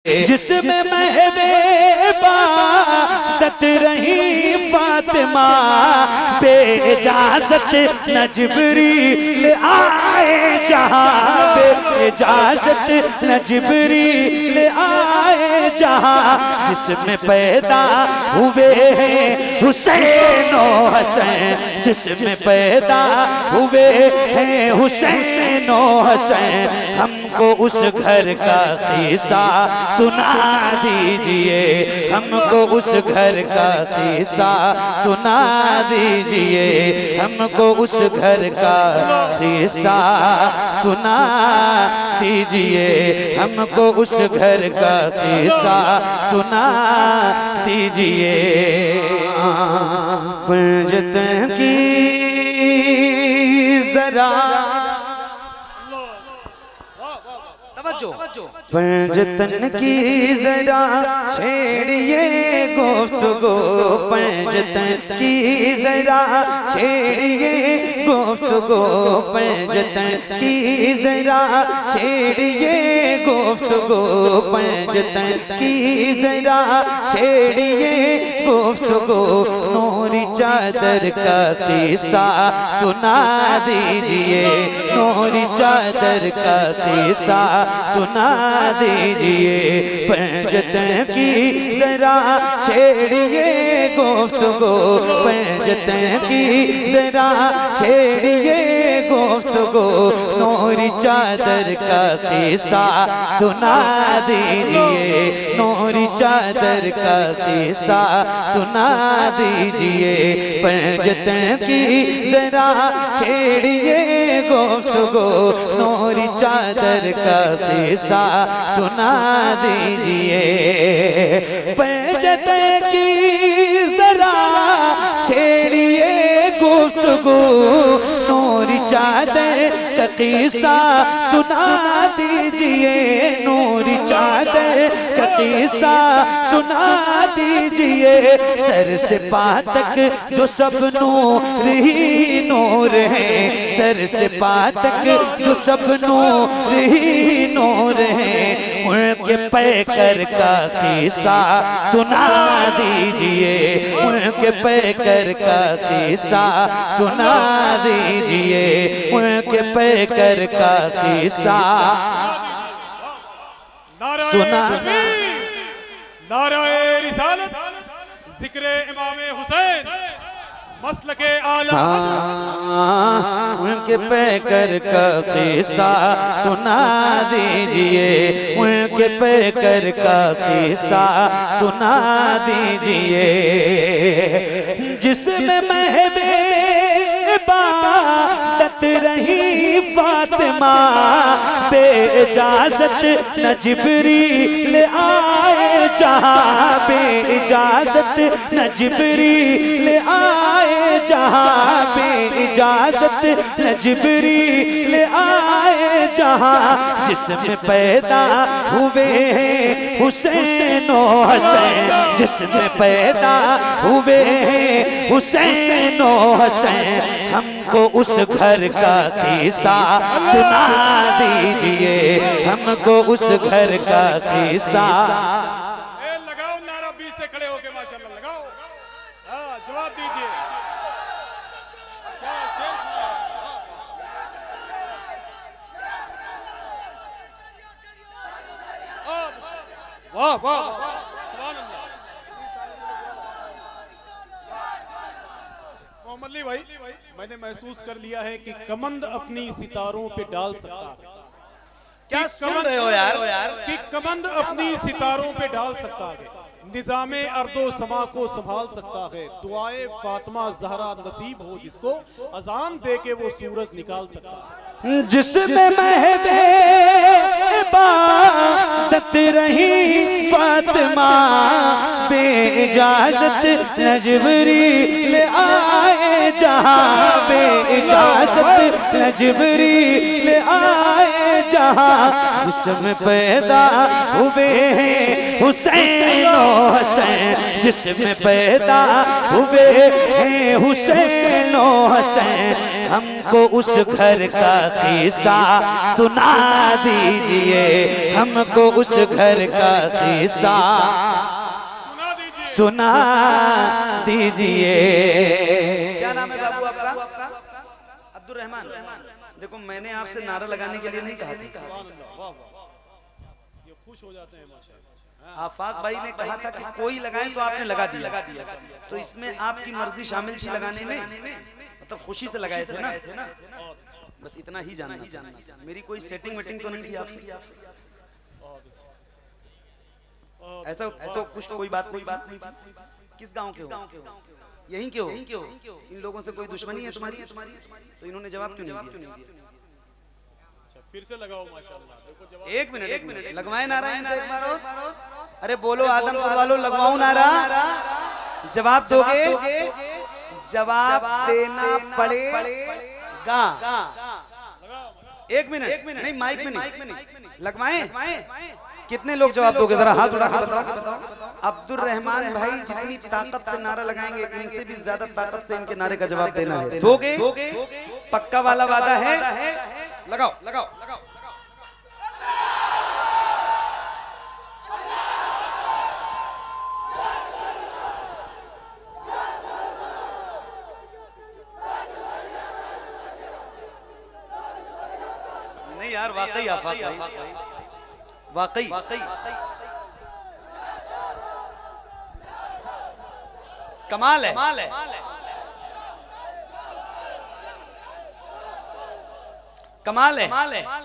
जिसमें महबूबात रही फातिमा बेइजाजत न जिब्रील आए जहाँ, बेइजाजत न जिब्रील आए जहाँ। जिसमें पैदा हुए हैं हुसैन और हसन, जिसमें पैदा हुए हैं हुसैन और हसन, हमको उस घर का किस्सा सुना दीजिए, हमको उस घर का किस्सा सुना दीजिए, हमको उस घर का किस्सा सुना दीजिए, हमको उस घर का किस्सा सुना दीजिए। पंजतन की जरा पंजतन की जरा छेड़िए गुफ्तगू, पंजतन की जरा छेड़िए गुफ्तगू, पंजतन की जरा छेड़िए गुफ्तगू, पंजतन की जरा छेड़िए गुफ्तगू। नूरी चादर का किस्सा सुना दीजिए, नूरी चादर का किस्सा सुना दीजिए। पंजतन की जरा छेड़िए गुफ्तगू, पंजतन की जरा छेड़िए गुफ्तगू। नूरी चादर का किस्सा सुना दीजिए, नूरी चादर का किस्सा सुना दीजिए। पंजतन की जरा छेड़िए गुफ्तगू, नूरी चादर का किस्सा सुना दीजिए। पंजतन की जरा छेड़िए गुफ्तगू, नूरी चादर का किस्सा सुना दीजिए, नूरी चादर का किस्सा सुना दीजिए। सर से पाँव तक जो सब नूर ही नूर है, सर से पाँव तक जो सब नूर ही नूर है, उनके पैकर का किस्सा सुना दीजिए, उनके पैकर का किस्सा सुना दीजिए, उनके पैकर का किस्सा सुना। नाराए रिसालत, जिक्र इमामे हुसैन, मसलके आला, उनके पैकर का किस्सा सुना दीजिए, उनके पैकर का किस्सा सुना दीजिए। जिसमें महबूबात रही फातिमा बेइजाजत न जिब्रील आए जहाँ, बेइजाजत न जिब्रील आए जहाँ, बेइजाजत न जिब्रील आए जहाँ। जिसमें पैदा हुए हैं हुसैन और हसन, जिसमें पैदा हुए हैं हुसैन और हसन, हमको उस घर का किस्सा सुना दीजिए, हमको उस घर का किस्सा। लगाओ नारा, बीच से खड़े होके माशाल्लाह लगाओ, जवाब दीजिए। वाह वाह, मोहम्मद अली भाई, मैंने महसूस कर लिया है कि कमंद अपनी सितारों पे डाल सकता है। क्या सुन रहे हो यार? कि कमंद अपनी सितारों पे डाल सकता है, निजामे अर्दो समा को संभाल सकता है। दुआए फातिमा ज़हरा नसीब हो जिसको, अजान दे के वो सूरज निकाल सकता है। जिसमें महबूबात रही फातिमा बेइजाजत न जिब्रील आए जहाँ, बेइजाजत न जिब्रील आए जहाँ। जिसमें पैदा हुए हैं हुसैन और हसन, जिसमें पैदा हुए हैं हुसैन और हसन, हमको उस घर का किस्सा सुना दीजिए, हमको उस घर का किस्सा सुना दीजिए। क्या नाम है बाबू आपका? अब्दुल रहमान। देखो मैंने आपसे नारा लगाने के लिए नहीं कहा था, ये खुश हो जाते हैं माशाअल्लाह। आफाक भाई ने कहा था कि कोई लगाए तो आपने लगा दिया, तो इसमें आपकी मर्जी शामिल थी लगाने में, मतलब खुशी से लगाए थे ना, बस इतना ही जानना। मेरी कोई सेटिंग वेटिंग तो नहीं थी आपसे, ऐसा तो कुछ कोई बात नहीं। किस गांव के हो? यहीं के हो? इन लोगों से कोई दुश्मनी है तुम्हारी? तो इन्होंने जवाब क्यों नहीं दिया? फिर से लगाओ माशाअल्लाह। देखो जवाब। एक मिनट लगवाए नारा इनसे एक बार और। अरे बोलो आदमपुर वालों, लगवाऊं नारा? जवाब दोगे? जवाब देना पड़ेगा। एक मिनट नहीं, माइक में नहीं, लगवाएं? कितने लोग जवाब दोगे? जरा हाथ उठा के बताओ। अब्दुल रहमान भाई जितनी ताकत से नारा लगाएंगे, इनसे भी ज्यादा ताकत से इनके नारे का जवाब देना है। दोगे? पक्का वाला वादा है? लगाओ। नहीं यार, वाकई आफाक भाई, वाकई कमाल है। कमाल है।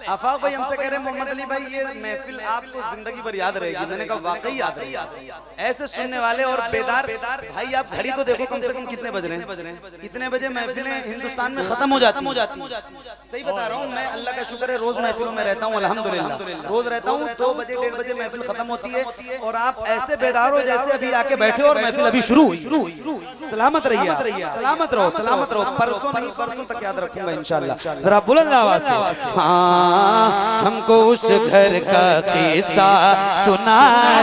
आफाक भाई हमसे कह रहे हैं मोहम्मद अली भाई ये महफिल आपको जिंदगी भर याद रहेगी। मैंने कहा वाकई याद रहेगी। ऐसे सुनने वाले और बेदार भाई, आप घड़ी तो देखो कम से कम कितने बज रहे हैं। इतने बजे महफिलें हिंदुस्तान में खत्म हो जाती। सही बता रहा हूँ मैं, अल्लाह का शुक्र है रोज महफिलों में रहता हूँ, अल्हम्दुलिल्लाह रोज रहता हूँ। 2 बजे 1:30 बजे महफिल खत्म होती है और आप ऐसे बेदार हो जैसे अभी आके बैठे और महफिल अभी शुरू हुई। सलामत रहिए, सलामत रहो। परसों नहीं, परसों तक याद रखूंगा इंशाल्लाह। जरा बुलंद आवाज से। हाँ, हमको उस घर का किस्सा सुना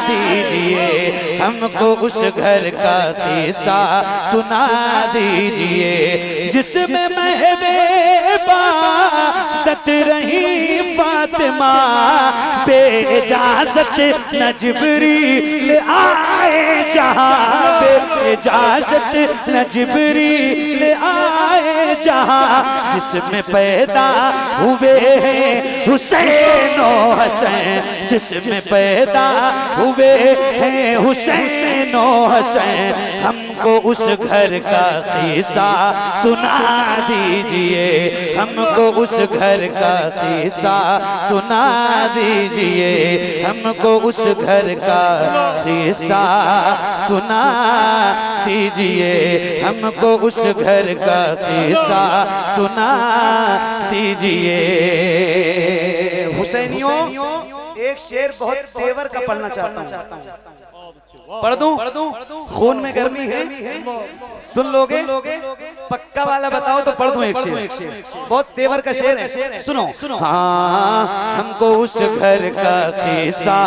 दीजिए, हमको उस घर का किस्सा सुना दीजिए, जिसमें महबूबा दत रही फातिमा, बेइजाजत न जिब्रील आए जहां, बेइजाजत न जिब्रील आए जहां, जिसमें पैदा हुए हैं हुसैन और हसन, जिसमें पैदा हुए हैं हुसैन और हसन, हमको उस घर का किस्सा सुना दीजिए, हमको उस घर का किस्सा सुना दीजिए, हमको उस घर का किस्सा सुना दीजिए, हमको उस घर का किस्सा सुना दीजिए। हुसैनियों, एक शेर बहुत तेवर का पढ़ना चाहता हूँ। पढ़ दूं? खून में गर्मी है, सुन लोगे? पक्का वाला बताओ तो पढ़ दूं एक शेर, बहुत तेवर का शेर है, सुनो। हाँ, हमको उस घर का किस्सा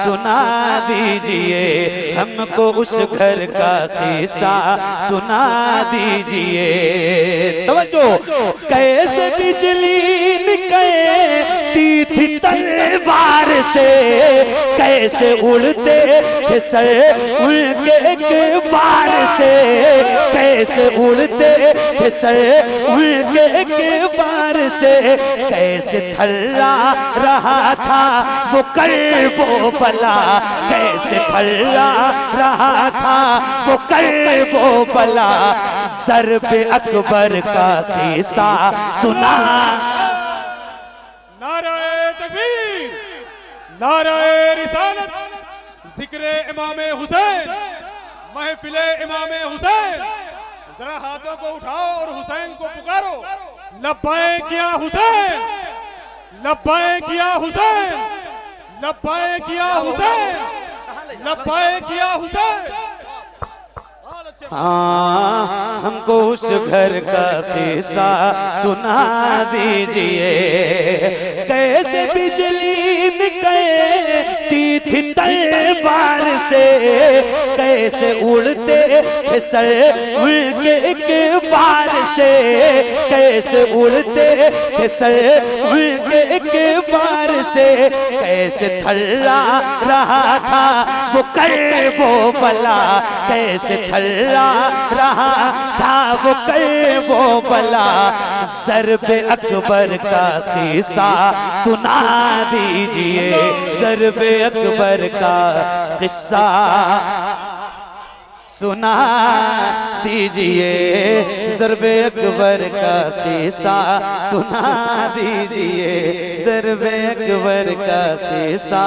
सुना दीजिए, हमको उस घर का किस्सा सुना दीजिए। तवज्जो, कैसे बिजली निकलती थी तलवार से, कैसे उड़ते थे सर उनके एक बार से, कैसे उड़ते थे सर उनके एक बार से, कैसे थर्रा रहा था वो कर्बो बला, कैसे थर्रा रहा था वो कर्बो बला, ज़र्ब अकबर का किस्सा सुना। नाराए तकबीर, नाराए रिसालत, जिक्रे इमामे हुसैन, महफिले इमामे हुसैन। जरा हाथों को उठाओ और हुसैन को पुकारो। लब्बैक या हुसैन, लब्बैक या हुसैन, लब्बैक या हुसैन, लब्बैक या हुसैन। हाँ, हमको उस घर का किस्सा सुना दीजिए, कैसे बिजली कहती थी तलवार से, कैसे उड़ते थे सर उनके एक बार से, कैसे उड़ते थे सर उनके एक बार से, कैसे थर्रा रहा था वो कर वो बला, कैसे थर्रा रहा था वो कर वो बला। ज़र्बे अकबर का किस्सा सुना दीजिए, ज़र्बे अकबर का किस्सा सुना दीजिए, ज़र्बे अकबर का किस्सा सुना दीजिए, ज़र्बे अकबर का किस्सा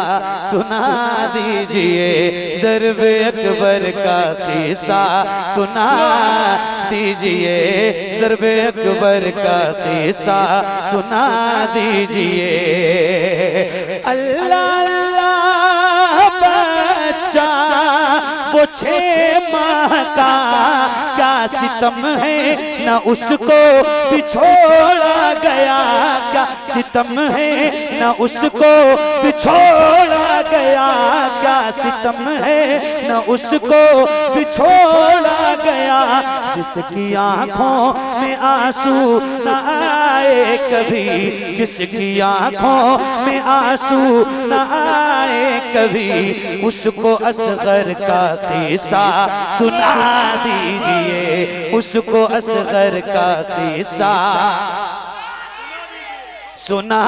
सुना दीजिए, ज़र्बे अकबर का किस्सा सुना दीजिए, ज़र्बे अकबर का किस्सा सुना दीजिए। अल्लाह अल्लाह बच्चा वो 6 माह का क्या सितम है, न उसको बिछोड़ा गया, क्या सितम है न उसको बिछोड़ा गया, क्या सितम है न उसको बिछोड़ा गया। जिसकी आंखों में आंसू न आए कभी, जिसकी आंखों में आंसू न आए कभी, उसको असगर का किस्सा सुना दीजिए, उसको असगर का किस्सा सुना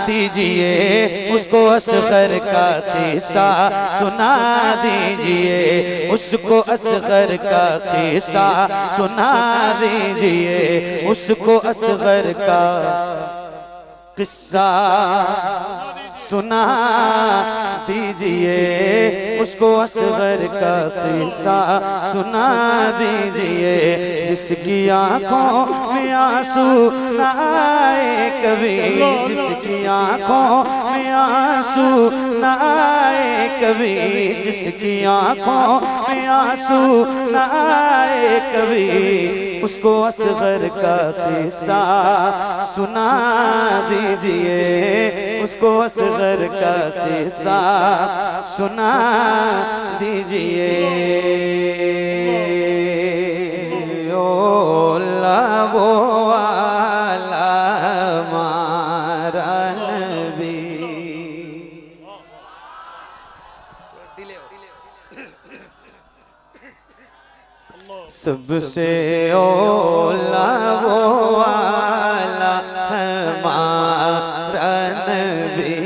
दीजिए, उसको असगर का किस्सा सुना दीजिए, उसको असगर का किस्सा सुना दीजिए, उसको असगर का किस्सा सुना दीजिए, उसको असगर का किस्सा सुना दीजिए। जिसकी आंखों में आंसू न आए कभी, जिसकी आंखों में आंसू न आए कभी, जिसकी आंखों में आंसू न आए कभी, उसको असगर का किस्सा सुना दीजिए, उसको असगर का किस्सा सुना दीजिए। ओ वो वाला हमारा नबी। सबसे ओला वो वाला हमारा नबी,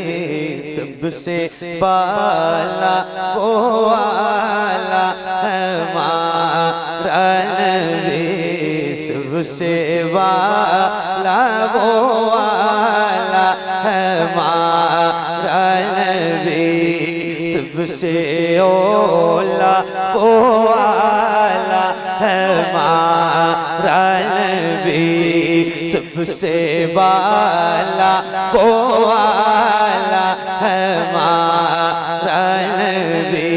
सबसे बाला वो वाला हमारा नबी, सबसे वाला वो वाला हमारा नबी, सबसे ओला वो वाला हमारा नबी, सबसे बाला वो वाला हमारा नबी।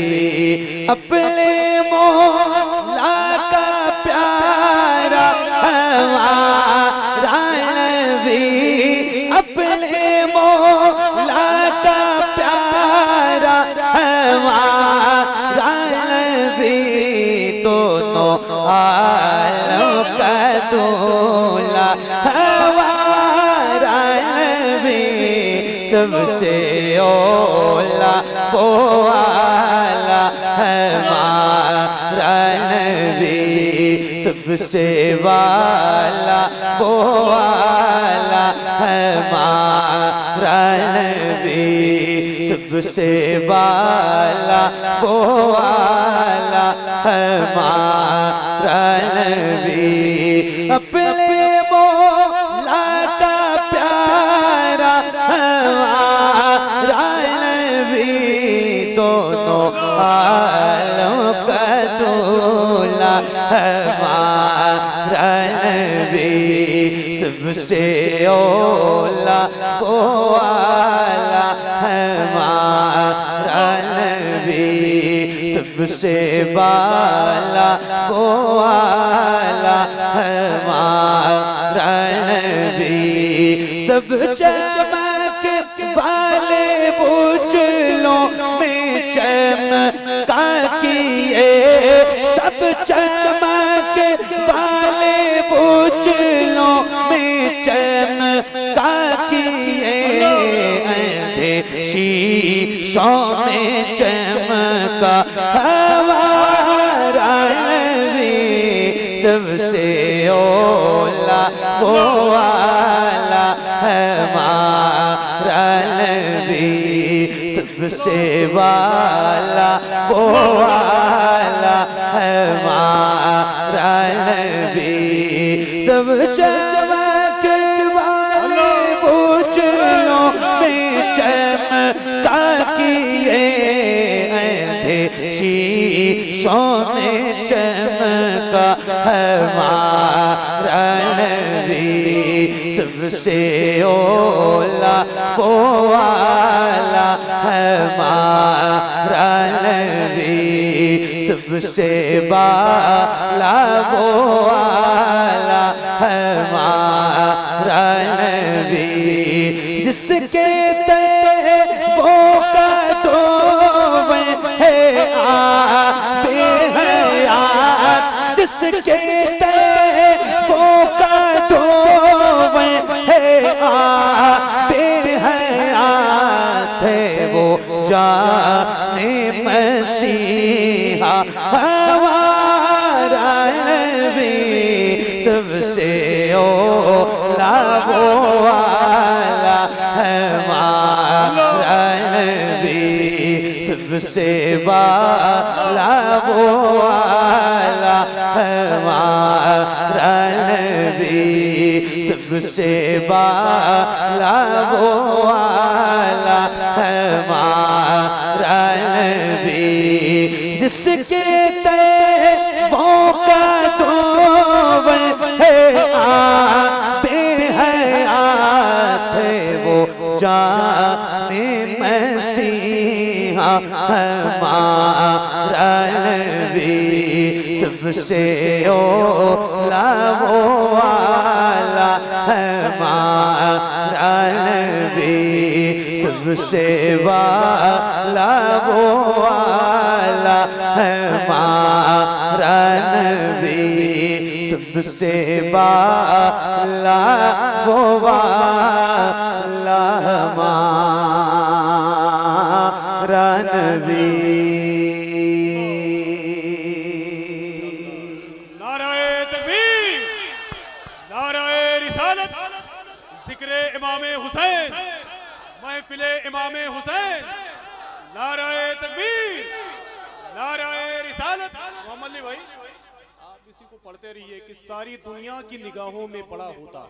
अपने मौला का प्यारा हमारा नबी, अपने मौला का प्यारा हमारा नबी, दोनों आलम का दूल्हा हमारा नबी, सबसे ओला वो वाला हमारा नबी, सबसे वाला वो वाला हमारा नबी, सबसे वाला वो वाला हमारा नबी। अपने मौला का प्यारा हमारा नबी, दोनों आलम का दूल्हा हमारा नबी, सबसे ओला वो वाला हमारा नबी, सबसे बाला वो वाला हमारा नबी। सब चमक वाले चमका किए सब चमक वाले उजलों में चमका किए अंधे शीशों में चमका हमारा नबी सबसे ओला वो वाला हमारा नबी सबसे वाला वो वाला हमारा नबी सब चमक वाले उजलों में चमका किए अंधे शीशों में चमका हमारा नबी सबसे ओला वो वाला हमारा नबी सबसे बाला वो वाला हमारा नबी जिसके वो कदों है बेहयात जिसके वो कदों है बेहयात है वो जाने मसीहा हमारा नबी सबसे ओला वो वाला हमारा नबी सबसे वाला वो वाला हमारा नबी सबसे वाला वो वाला हमारा नबी जिसके वो कदों है बेहयात है वो जाने मसीहा हमारा नबी सबसे ओला वो वाला हमारा नबी सबसे वाला वो वाला हमारा नबी सबसे वाला वो वाला हमारा नबी। नाराए तकबीर, नाराए रिसालत, जिक्रे इमामे हुसैन, महफिले इमामे हुसैन, नाराए तकबीर, नाराए रिसालत। मोहम्मद अली भाई आप इसी को पढ़ते रहिए कि सारी दुनिया की निगाहों में पड़ा होता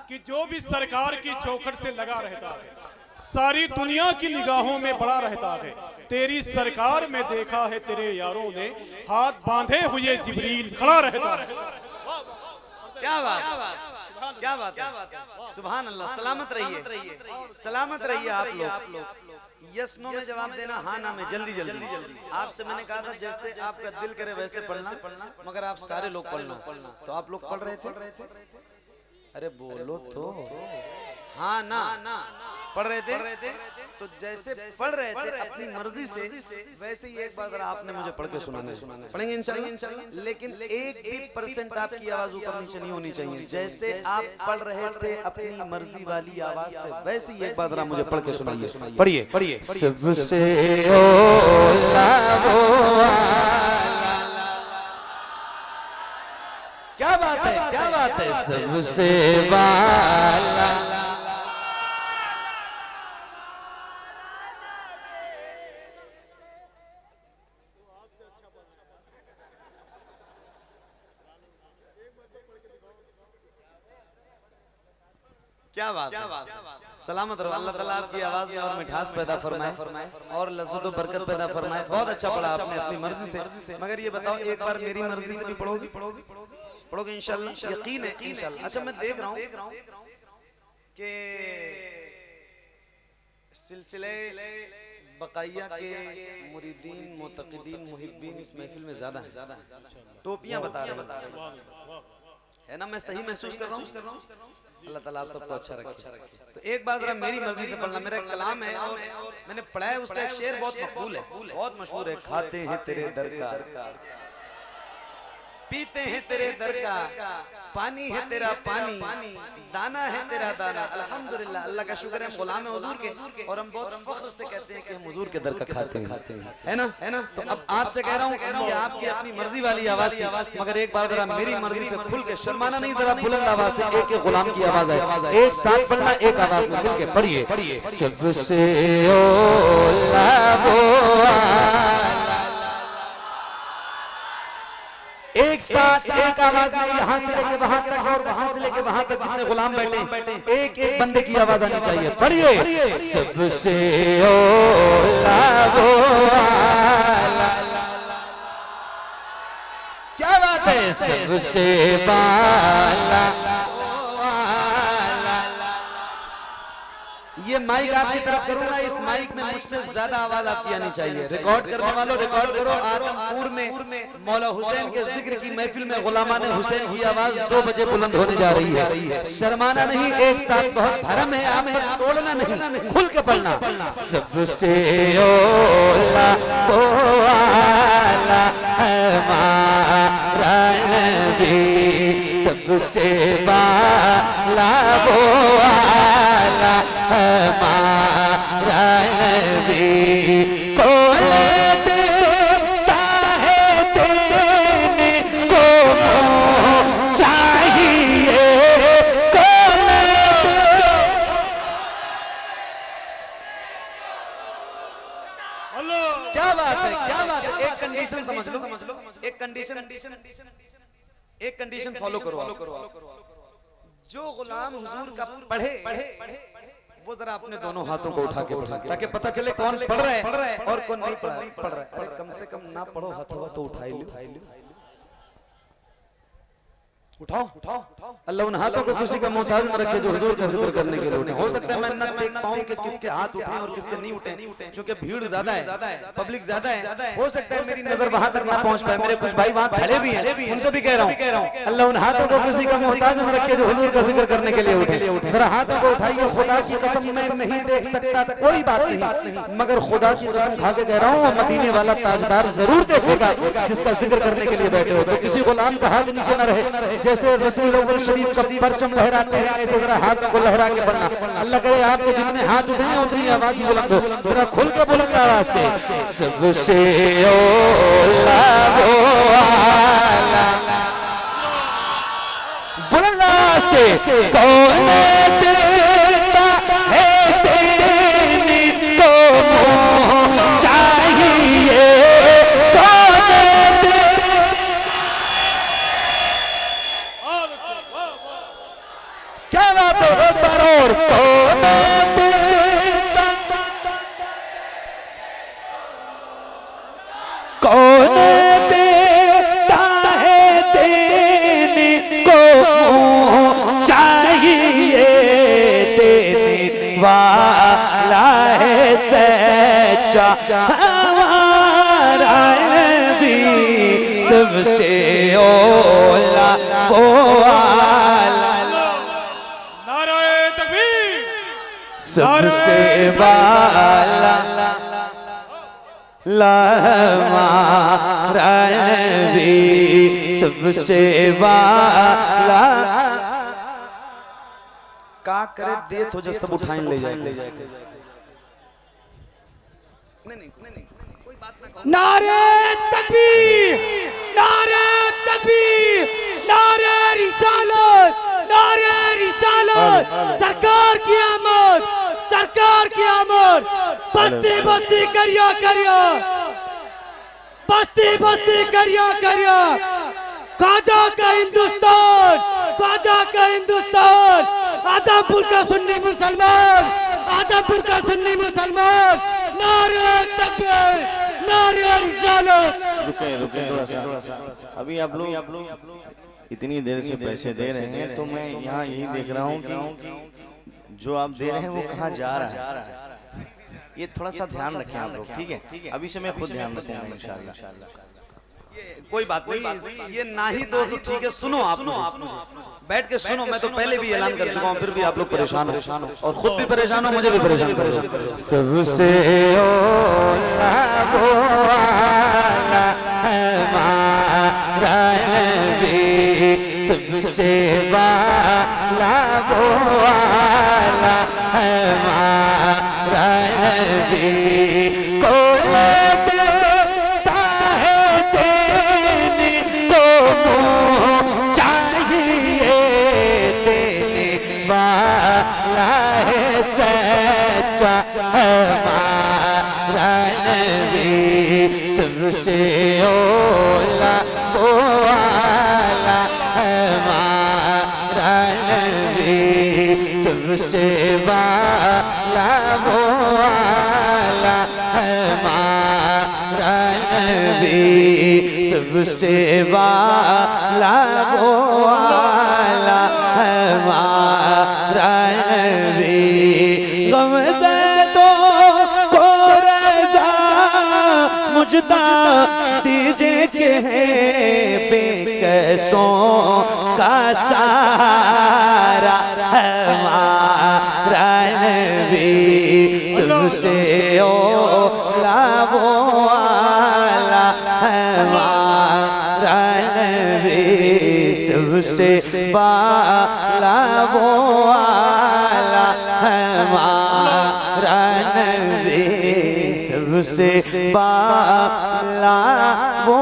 कि जो भी सरकार की चौखट से लगा रहता है सारी दुनिया की निगाहों में बड़ा रहता है। तेरी सरकार में देखा है तेरे यारों ने हाथ बांधे हुए जिब्रील खड़ा रहता है। क्या बात, क्या बात, सुभान अल्लाह। सलामत रहिए, सलामत रहिए आप लोग। यस नो में जवाब देना, हाँ ना में जल्दी जल्दी। आपसे मैंने कहा था जैसे आपका दिल करे वैसे पढ़ना, मगर आप सारे लोग पढ़ना। तो आप लोग पढ़ रहे थे? अरे बोलो तो, हाँ ना पढ़ रहे थे? तो जैसे पढ़ रहे थे अपनी मर्जी से, वैसे ही एक बार अगर आपने मुझे पढ़ के सुनाना है, पढ़ेंगे इंशाल्लाह। लेकिन एक भी % आपकी आवाज ऊपर नीचे नहीं होनी चाहिए। जैसे आप पढ़ रहे थे अपनी मर्जी वाली आवाज से, वैसे ही एक बार अगर मुझे पढ़ के सुनाइए। पढ़िए पढ़िए। सबसे ओला वो क्या बात है, क्या बात है। सबसे वाला क्या बात, सलामत रहो। अल्लाह ताला आपकी आवाज में और मिठास पैदा फरमाए और लज्जत और बरकत पैदा फरमाए। बहुत अच्छा पढ़ा आपने अपनी मर्जी से, मगर ये बताओ एक बार मेरी मर्जी से भी पढ़ोगे? पढ़ोगे इंशाल्लाह, यकीन है इंशाल्लाह। अच्छा मैं देख रहा हूँ कि सिलसिले बकाया के मुरीदीन, मुतक़िदीन, मुहिब्बीन इस महफिल में ज्यादा है। टोपियां बता रहे हैं। है ना, मैं सही महसूस कर रहा हूँ? अल्लाह ताला आप सबको अच्छा रखे। तो एक बार जरा मेरी मर्जी से पढ़ना, मेरा एक कलाम है और मैंने पढ़ा है, उसका एक शेर बहुत मकबूल है, बहुत मशहूर है। खाते हैं तेरे दर का, पीते हैं तेरे दर का, पानी है तेरा पानी, दाना है तेरा दाना। अल्हम्दुलिल्लाह, अल्लाह का शुक्र है हम गुलाम हैं हुजूर के, और हम बहुत फख्र से कहते हैं कि हम हुजूर के दर का खाते हैं, है ना। तो अब आपसे कह रहा हूँ, ये आपकी अपनी मर्जी वाली आवाज थी, मगर एक बार जरा मेरी मर्जी से खुल के, शर्माना नहीं, जरा बुलंद आवाज से एक एक गुलाम की आवाज है, एक साथ पढ़ना, एक आवाज में मिल के पढ़िए। सबसे औला वो एक साथ एक आवाज में, यहाँ से लेके वहां तक और वहां से लेके वहां तक जितने गुलाम बैठे, एक एक बंदे की आवाज आनी चाहिए। पढ़िए। सबसे औला वो आला, क्या बात है, सबसे बाला। ये माइक आपकी तरफ करूंगा, इस माइक में मुझसे ज्यादा आवाज आपकी आनी चाहिए। रिकॉर्ड करने वालों रिकॉर्ड करो। आदमपुर में मौला हुसैन के जिक्र की महफिल में गुलामाने हुसैन की आवाज 2 बजे बुलंद होने जा रही है। शर्माना नहीं, एक साथ, बहुत भरम है, आप पर तोड़ना नहीं, खुल के पढ़ना। सबसे औला वो आला हमारा नबी, सबसे बाला वो आला हमारा नबी, कौन देता है देने को चाहिए, कौन अल्लाह। क्या बात है, क्या बात है। एक कंडीशन समझ लो, एक कंडीशन फॉलो करो। जो गुलाम हुजूर का पढ़े वो जरा अपने दोनों हाथों को उठा के पढ़े, ताकि पता चले कौन पढ़ रहा है और कौन नहीं पढ़ रहा है। अरे कम से कम ना पढ़ो, हथवा तो उठाई लो, उठाओ। अल्लाह उन हाथों को किसी का मोहताज न रखे जो हुजूर का जिक्र करने के लिए उठे। हो सकता है मैं न देख पाऊं कि किसके हाथ उठे और किसके नहीं उठे, क्योंकि भीड़ ज्यादा है, पब्लिक ज्यादा है। हो सकता है मेरी नजर वहां तक ना पहुंच पाए। मेरे कुछ भाई वहां खड़े भी हैं, उनसे भी कह रहा हूं, अल्लाह उन हाथों को किसी का मोहताज न रखे जो हुजूर का जिक्र करने के लिए उठे। मेरा हाथों को उठाइए। खुदा की कसम मैं नहीं देख सकता, कोई बात नहीं, मगर खुदा की कसम खा के कह रहा हूँ, मदीने वाला ताजदार जरूर देखेगा जिसका जिक्र करने के लिए बैठे हो। तो किसी गुलाम का हाथ नीचे न रहे, जैसे रसूल शरीफ का परचम लहराते हैं ऐसे जरा हाथों को लहरा के पढ़ना। अल्लाह करे आपके जितने हाथ उठे हैं उतनी आवाज भी बुलंद हो, जरा खुल के बुलंद आवाज से। सबसे औला वो आला, बुलंद आवाज से, कौन देता है देने को चाहिए, क्या बात है। एक बार और, कौन देता, कौन देता है देने को चाहिए, देने वाला है सच्चा हमारा नबी, सबसे औला वो आला, सबसे बाला हमारा नबी, सबसे बाला। का करे देत हो जब सब उठाइन ले जाए। नहीं कोई बात ना। नारे तकबीर, नारे तकबीर, नारे रिसालत, नारे रिसालत, सरकार की आमद, सरकार की आमद। बस्ती बस्ती करिया करिया, बस्ती बस्ती करिया करिया। ख्वाजा का हिंदुस्तान, ख्वाजा का हिंदुस्तान। आदमपुर का सुन्नी मुसलमान, आदमपुर का सुन्नी मुसलमान। नारे तकबीर, नारे रिसालत। रुके थोड़ा सा। अभी आप लोग इतनी देर से पैसे दे रहे हैं, तो मैं यहाँ यही देख रहा हूँ कि जो आप दे रहे हैं वो कहाँ जा रहा है। ये थोड़ा सा ध्यान रखें आप लोग, ठीक है? अभी से मैं खुद ध्यान रखूंगा इंशाल्लाह। कोई बात नहीं, ये ना ही दो तो ठीक है, सुनो आप बैठ के सुनो। मैं तो पहले भी ऐलान कर चुका हूँ, फिर भी आप लोग परेशान हो और खुद भी परेशान हो, मुझे भी परेशान करो। सबसे ओला वो वाला हमारा नबी, सबसे वाला वो वाला हमारा नबी, कोई देता है देने को मुँह चाहिए, देने वाला है सच्चा हमारा नबी, सबसे ओला वो वाला हमारा नबी, सबसे वाला वो वाला हमारा नबी, सबसे वाला वो वाला हमारा नबी, गम ज़दों को रज़ा मुझदा दीजिए कि है बेकसों का सहारा हमारा नबी, सबसे ओला वो वाला हमारा नबी, सबसे बाला वो वाला हमारा नबी, सबसे बाला वो